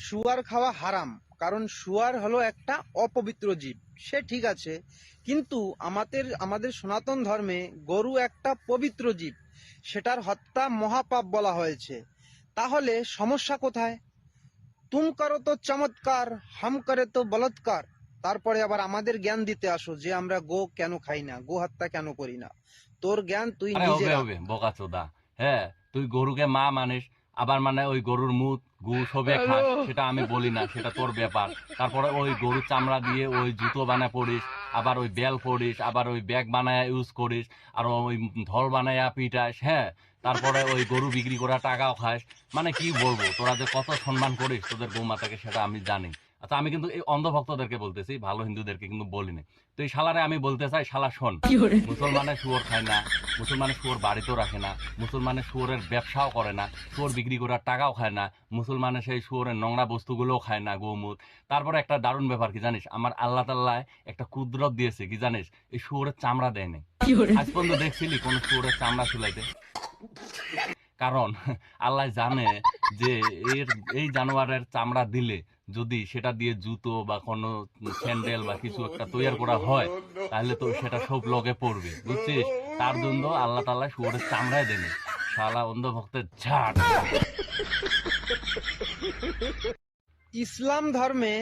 শুয়ার খাওয়া হারাম, কারণ শুয়ার হলো একটা অপবিত্র জীব। সে ঠিক আছে, কিন্তু আমাদের সনাতন ধর্মে গরু একটা পবিত্র জীব, সেটার হত্যা মহাপাপ বলা হয়েছে। তাহলে সমস্যা কোথায়? তুম করো তো চমৎকার, হাম করে তো বলৎকার। তারপরে আবার আমাদের জ্ঞান দিতে আসো যে আমরা গো কেন খাই না, গো হত্যা কেন করি না। তোর জ্ঞান তুই আরে নিজে হবে রাখ। হবে বোকাচোদা। হ্যাঁ, তুই গরুকে মা মানিস, আবার মানে ওই গরুর মুত গু সবে খাস, সেটা আমি বলি না, সেটা তোর ব্যাপার। তারপরে ওই গরুর চামড়া দিয়ে ওই জুতো বানায় পড়িস, আবার ওই বেল পড়িস, আবার ওই ব্যাগ বানায় ইউজ করিস, আর ওই ঢোল বানায়া পিটাস। হ্যাঁ, তারপরে ওই গরু বিক্রি করা টাকাও খাস। মানে কি বলবো, তোরা যে কত সম্মান করিস তোদের বৌমাতাকে সেটা আমি জানি। আচ্ছা, আমি কিন্তু এই অন্ধভক্তদেরকে বলতেছি, ভালো হিন্দুদেরকে কিন্তু বলিনি। তো এই শালারে আমি বলতে চাই, শালা শোন, মুসলমানের শুয়োর খায় না, মুসলমানের শুয়োর বাড়িতেও রাখে না, মুসলমানের শুয়োরের ব্যবসাও করে না, শুয়োর বিক্রি করার টাকাও খায় না, মুসলমানের সেই শুয়োরের নোংরা বস্তুগুলোও খায় না, গোমূত। তারপরে একটা দারুণ ব্যাপার কি জানিস, আমার আল্লাহ তাআলা একটা কুদরত দিয়েছে কি জানিস, এই শুয়োরের চামড়া দেয় নাই। আজ পর্যন্ত দেখছিলি কোন শুয়োরের চামড়া চুলাইতে? কারণ আল্লাহ জানে যে এই জানোয়ারের চামড়া দিলে যদি সেটা দিয়ে জুতো বা কোনো স্যান্ডেল বা কিছু একটা তৈরি করা হয়, তাহলে তো সেটা সব লগে পড়বে, বুঝছিস? তার জন্য আল্লাহ তাআলা শুয়োরের চামড়ায় দেনে। শালা অন্ধভক্তের ঝাড়। ইসলাম ধর্মে